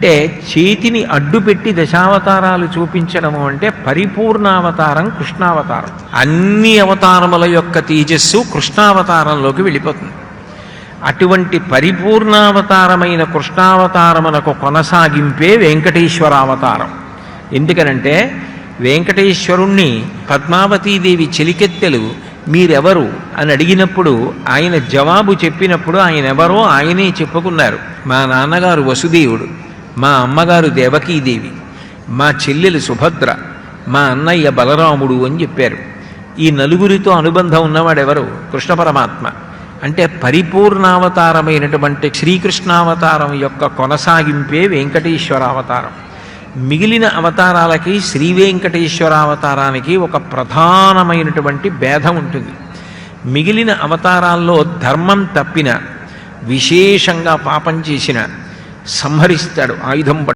అంటే చేతిని అడ్డుపెట్టి దశావతారాలు చూపించడము అంటే పరిపూర్ణావతారం కృష్ణావతారం. అన్ని అవతారముల యొక్క తేజస్సు కృష్ణావతారంలోకి వెళ్ళిపోతుంది. అటువంటి పరిపూర్ణావతారమైన కృష్ణావతారమునకు కొనసాగింపే వెంకటేశ్వరావతారం. ఎందుకనంటే వెంకటేశ్వరుణ్ణి పద్మావతీదేవి చెలికెత్తెలు మీరెవరు అని అడిగినప్పుడు ఆయన జవాబు చెప్పినప్పుడు ఆయన ఎవరో ఆయనే చెప్పుకున్నారు. మా నాన్నగారు వసుదేవుడు, మా అమ్మగారు దేవకీదేవి, మా చెల్లెలు సుభద్ర, మా అన్నయ్య బలరాముడు అని చెప్పారు. ఈ నలుగురితో అనుబంధం ఉన్నవాడెవరు? కృష్ణ పరమాత్మ. అంటే పరిపూర్ణావతారమైనటువంటి శ్రీకృష్ణావతారం యొక్క కొనసాగింపే వెంకటేశ్వరావతారం. మిగిలిన అవతారాలకి శ్రీ వెంకటేశ్వరావతారానికి ఒక ప్రధానమైనటువంటి భేదం ఉంటుంది. మిగిలిన అవతారాల్లో ధర్మం తప్పిన, విశేషంగా పాపం చేసిన సంహరిస్తాడు ఆయుధం